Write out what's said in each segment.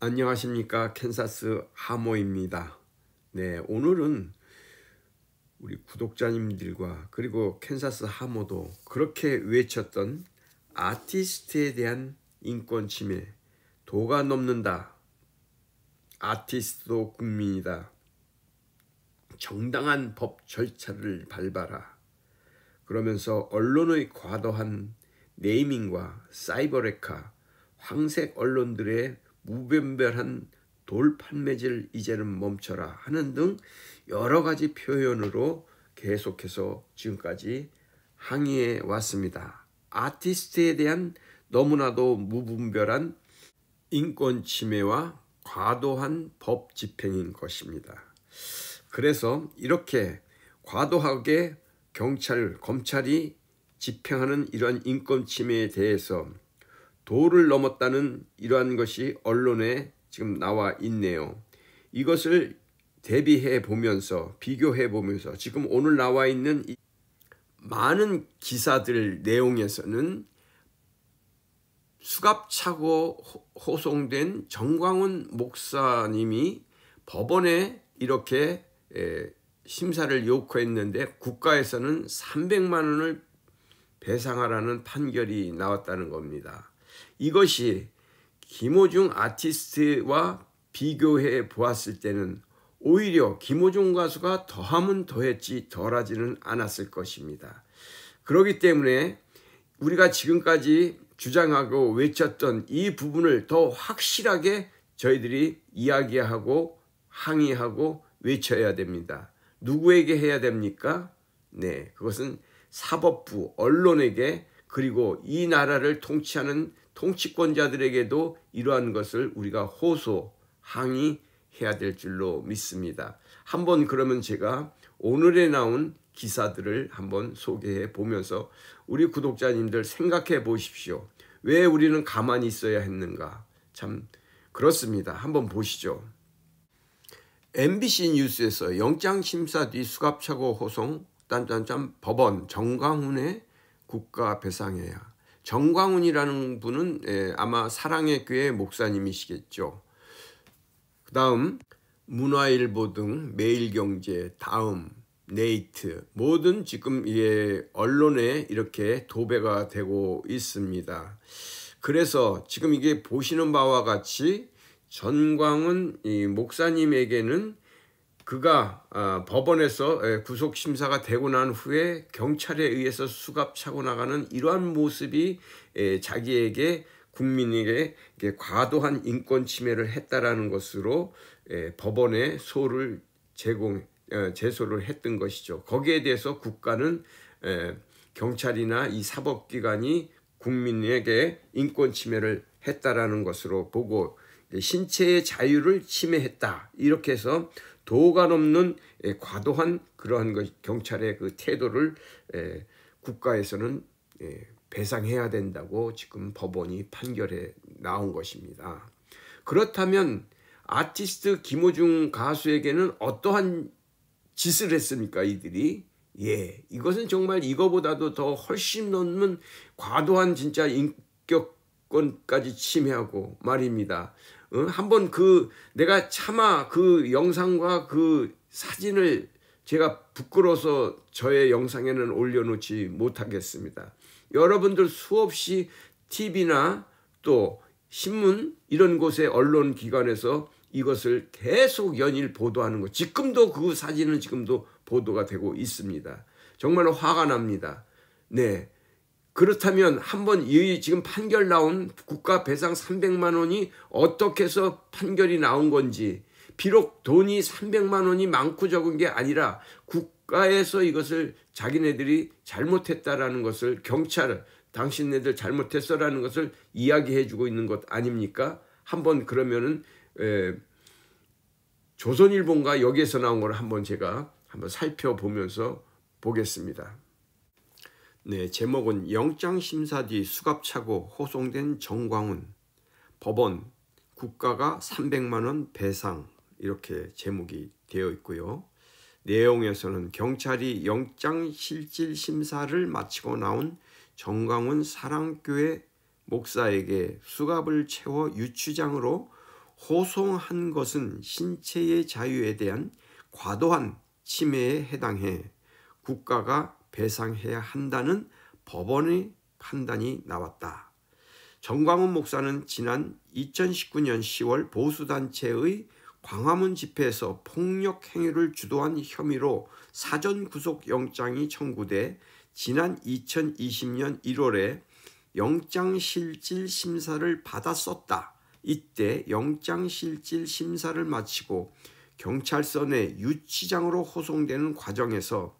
안녕하십니까. 캔사스 하모입니다. 네, 오늘은 우리 구독자님들과 그리고 캔사스 하모도 그렇게 외쳤던 아티스트에 대한 인권 침해, 도가 넘는다. 아티스트도 국민이다. 정당한 법 절차를 밟아라. 그러면서 언론의 과도한 네이밍과 사이버레카, 황색 언론들의 무분별한 돌판매질 이제는 멈춰라 하는 등 여러 가지 표현으로 계속해서 지금까지 항의해 왔습니다. 아티스트에 대한 너무나도 무분별한 인권 침해와 과도한 법 집행인 것입니다. 그래서 이렇게 과도하게 검찰이 집행하는 이러한 인권 침해에 대해서 도를 넘었다는 이러한 것이 언론에 지금 나와 있네요. 이것을 대비해 보면서 비교해 보면서 지금 오늘 나와 있는 많은 기사들 내용에서는 수갑차고 호송된 정광훈 목사님이 법원에 이렇게 심사를 요구했는데 국가에서는 300만 원을 배상하라는 판결이 나왔다는 겁니다. 이것이 김호중 아티스트와 비교해 보았을 때는 오히려 김호중 가수가 더하면 더했지 덜하지는 않았을 것입니다. 그렇기 때문에 우리가 지금까지 주장하고 외쳤던 이 부분을 더 확실하게 저희들이 이야기하고 항의하고 외쳐야 됩니다. 누구에게 해야 됩니까? 네, 그것은 사법부, 언론에게 그리고 이 나라를 통치하는 통치권자들에게도 이러한 것을 우리가 호소, 항의해야 될 줄로 믿습니다. 한번 그러면 제가 오늘에 나온 기사들을 한번 소개해 보면서 우리 구독자님들 생각해 보십시오. 왜 우리는 가만히 있어야 했는가? 참 그렇습니다. 한번 보시죠. MBC 뉴스에서 영장심사 뒤 수갑차고 호송 법원 정광훈의 국가 배상해야. 정광훈이라는 분은 아마 사랑의 교회 목사님이시겠죠. 그 다음 문화일보 등 매일경제, 다음 네이트 모든 지금 언론에 이렇게 도배가 되고 있습니다. 그래서 지금 이게 보시는 바와 같이 정광훈 목사님에게는 그가 법원에서 구속심사가 되고 난 후에 경찰에 의해서 수갑차고 나가는 이러한 모습이 자기에게 국민에게 과도한 인권 침해를 했다라는 것으로 법원에 제소를 했던 것이죠. 거기에 대해서 국가는 경찰이나 이 사법기관이 국민에게 인권 침해를 했다라는 것으로 보고 신체의 자유를 침해했다. 이렇게 해서 도가 넘는 과도한 그러한 경찰의 그 태도를 국가에서는 배상해야 된다고 지금 법원이 판결에 나온 것입니다. 그렇다면 아티스트 김호중 가수에게는 어떠한 짓을 했습니까? 이들이 이것은 정말 이거보다도 더 훨씬 넘는 과도한 진짜 인격권까지 침해하고 말입니다. 한번 내가 차마 그 영상과 그 사진을 제가 부끄러워서 저의 영상에는 올려놓지 못하겠습니다. 여러분들 수없이 TV나 또 신문 이런 곳의 언론기관에서 이것을 계속 연일 보도하는 것. 지금도 그 사진은 지금도 보도가 되고 있습니다. 정말 화가 납니다. 네. 그렇다면 한번 지금 판결 나온 국가 배상 300만 원이 어떻게 해서 판결이 나온 건지, 비록 돈이 300만 원이 많고 적은 게 아니라 국가에서 이것을 자기네들이 잘못했다라는 것을 당신네들 잘못했어라는 것을 이야기해 주고 있는 것 아닙니까? 한번 그러면은 조선일보인가 여기에서 나온 걸 한번 제가 한번 살펴보면서 보겠습니다. 네, 제목은 영장심사 뒤 수갑차고 호송된 정광훈, 법원, 국가가 300만 원 배상 이렇게 제목이 되어 있고요. 내용에서는 경찰이 영장실질심사를 마치고 나온 정광훈 사랑교회 목사에게 수갑을 채워 유치장으로 호송한 것은 신체의 자유에 대한 과도한 침해에 해당해 국가가 배상해야 한다는 법원의 판단이 나왔다. 정광훈 목사는 지난 2019년 10월 보수단체의 광화문 집회에서 폭력 행위를 주도한 혐의로 사전 구속영장이 청구돼 지난 2020년 1월에 영장실질 심사를 받았었다. 이때 영장실질 심사를 마치고 경찰서 내 유치장으로 호송되는 과정에서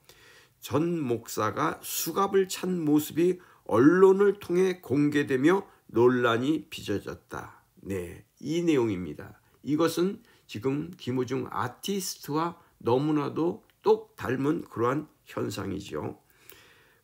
전 목사가 수갑을 찬 모습이 언론을 통해 공개되며 논란이 빚어졌다. 네, 이 내용입니다. 이것은 지금 김호중 아티스트와 너무나도 똑 닮은 그러한 현상이죠.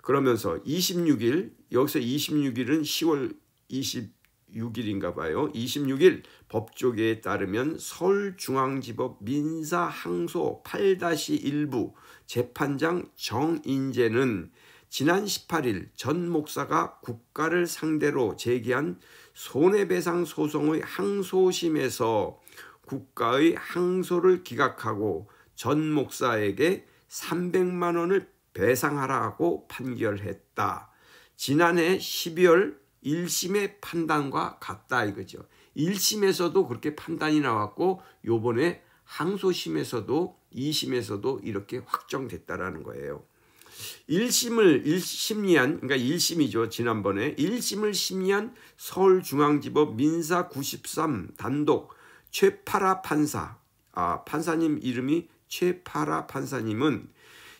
그러면서 26일, 여기서 26일은 10월 26일인가 봐요. 26일 법조계에 따르면 서울중앙지법 민사항소 8-1부 재판장 정인재는 지난 18일 전 목사가 국가를 상대로 제기한 손해배상 소송의 항소심에서 국가의 항소를 기각하고 전 목사에게 300만 원을 배상하라고 판결했다. 지난해 12월 1심의 판단과 같다 이거죠. 1심에서도 그렇게 판단이 나왔고 요번에 항소심에서도 2심에서도 이렇게 확정됐다라는 거예요. 1심을 심리한, 그러니까 1심이죠. 지난번에 1심을 심리한 서울중앙지법 민사 93 단독 최파라 판사, 판사님 이름이 최파라 판사님은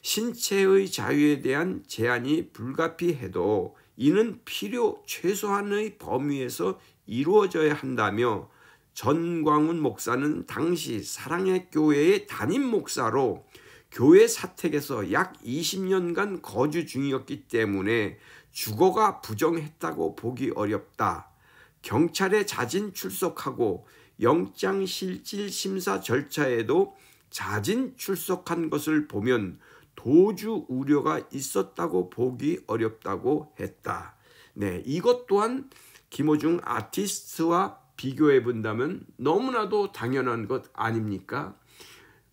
신체의 자유에 대한 제한이 불가피해도 이는 필요 최소한의 범위에서 이루어져야 한다며 전광훈 목사는 당시 사랑의 교회의 담임 목사로 교회 사택에서 약 20년간 거주 중이었기 때문에 주거가 부정했다고 보기 어렵다. 경찰에 자진 출석하고 영장실질 심사 절차에도 자진 출석한 것을 보면 도주 우려가 있었다고 보기 어렵다고 했다. 네, 이것 또한 김호중 아티스트와 비교해 본다면 너무나도 당연한 것 아닙니까?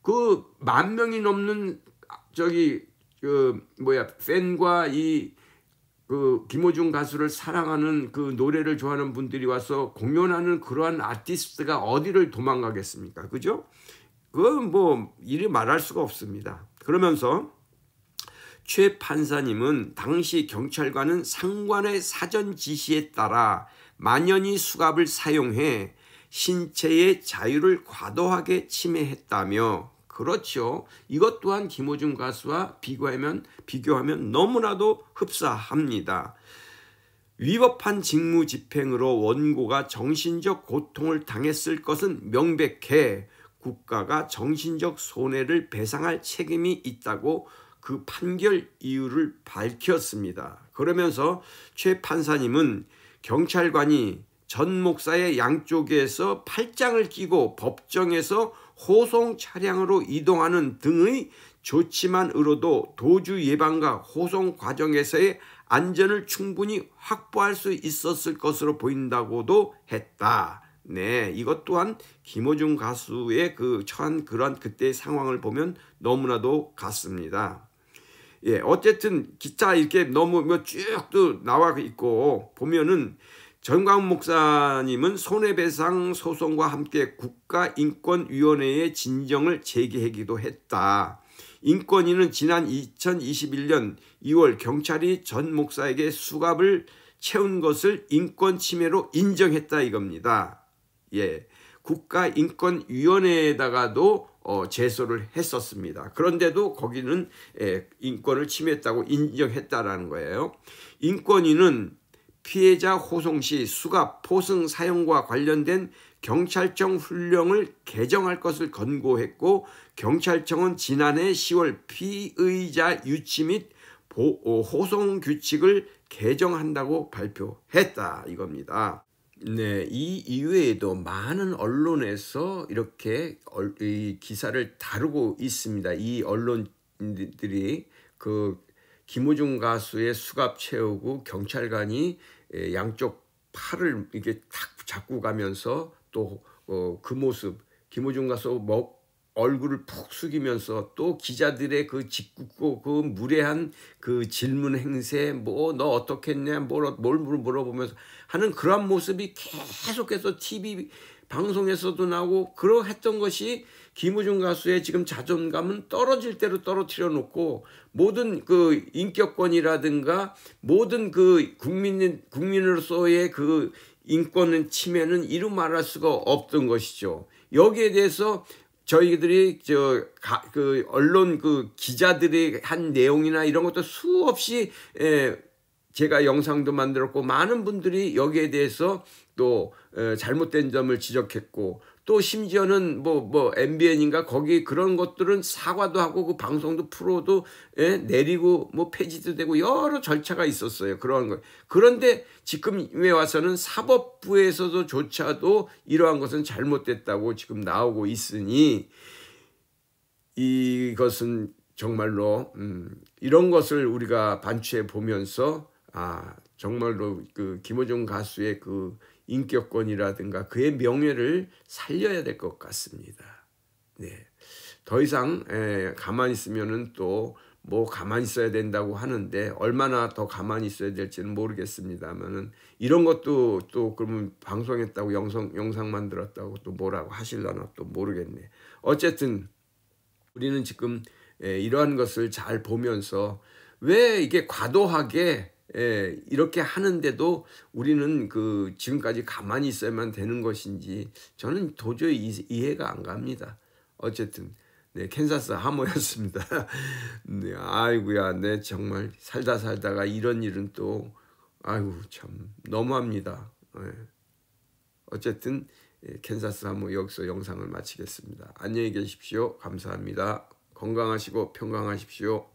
그 10,000명이 넘는 팬과 그 김호중 가수를 사랑하는 그 노래를 좋아하는 분들이 와서 공연하는 그러한 아티스트가 어디를 도망가겠습니까? 그죠? 그건 뭐 이리 말할 수가 없습니다. 그러면서 최 판사님은 당시 경찰관은 상관의 사전 지시에 따라 만연히 수갑을 사용해 신체의 자유를 과도하게 침해했다며, 그렇죠. 이것 또한 김호중 가수와 비교하면 너무나도 흡사합니다. 위법한 직무집행으로 원고가 정신적 고통을 당했을 것은 명백해 국가가 정신적 손해를 배상할 책임이 있다고 그 판결 이유를 밝혔습니다. 그러면서 최 판사님은 경찰관이 전 목사의 양쪽에서 팔짱을 끼고 법정에서 호송 차량으로 이동하는 등의 조치만으로도 도주 예방과 호송 과정에서의 안전을 충분히 확보할 수 있었을 것으로 보인다고도 했다. 네, 이것 또한 김호중 가수의 그 처한 그러한 그때의 상황을 보면 너무나도 같습니다. 예, 어쨌든 기타 이렇게 너무 쭉도 나와 있고 보면은 전광훈 목사님은 손해배상 소송과 함께 국가인권위원회에 진정을 제기하기도 했다. 인권위는 지난 2021년 2월 경찰이 전 목사에게 수갑을 채운 것을 인권침해로 인정했다 이겁니다. 예, 국가인권위원회에다가도 제소를 했었습니다. 그런데도 거기는 인권을 침해했다고 인정했다라는 거예요. 인권위는 피해자 호송 시 수갑, 포승 사용과 관련된 경찰청 훈령을 개정할 것을 권고했고 경찰청은 지난해 10월 피의자 유치 및 호송 규칙을 개정한다고 발표했다 이겁니다. 네, 이 이외에도 많은 언론에서 이렇게 이 기사를 다루고 있습니다. 이 언론들이 그 김호중 가수의 수갑 채우고 경찰관이 양쪽 팔을 이렇게 탁 잡고 가면서 또 그 모습 김호중 가수 얼굴을 푹 숙이면서 또 기자들의 그 짓궂고 그 무례한 그 질문 행세 뭐 너 어떻게 했냐 뭘 물어보면서 하는 그런 모습이 계속해서 TV 방송에서도 나오고 그러했던 것이 김호중 가수의 지금 자존감은 떨어질 대로 떨어뜨려 놓고 모든 그 인격권이라든가 모든 그 국민으로서의 그 인권 침해는 이루 말할 수가 없던 것이죠. 여기에 대해서 저희들이 그 언론 그 기자들이 한 내용이나 이런 것도 수없이 제가 영상도 만들었고 많은 분들이 여기에 대해서 또 잘못된 점을 지적했고 또 심지어는 뭐 MBN인가 거기 그런 것들은 사과도 하고 그 방송도 프로도 내리고 뭐 폐지도 되고 여러 절차가 있었어요. 그런 거. 그런데 지금에 와서는 사법부에서도조차도 이러한 것은 잘못됐다고 지금 나오고 있으니 이것은 정말로 이런 것을 우리가 반추해 보면서 정말로 그 김호중 가수의 그 인격권이라든가 그의 명예를 살려야 될 것 같습니다. 네, 더 이상 가만히 있으면은 또 뭐 가만히 있어야 된다고 하는데 얼마나 더 가만히 있어야 될지는 모르겠습니다만은 이런 것도 또 그러면 방송했다고 영상 만들었다고 또 뭐라고 하실려나 또 모르겠네. 어쨌든 우리는 지금 이러한 것을 잘 보면서 왜 이게 과도하게 이렇게 하는데도 우리는 그 지금까지 가만히 있어야만 되는 것인지 저는 도저히 이해가 안 갑니다. 어쨌든 네, 캔사스 하모였습니다. 네, 아이고야, 네, 정말 살다가 이런 일은 또 아이고 참 너무합니다. 네. 어쨌든 캔사스 하모 여기서 영상을 마치겠습니다. 안녕히 계십시오. 감사합니다. 건강하시고 평강하십시오.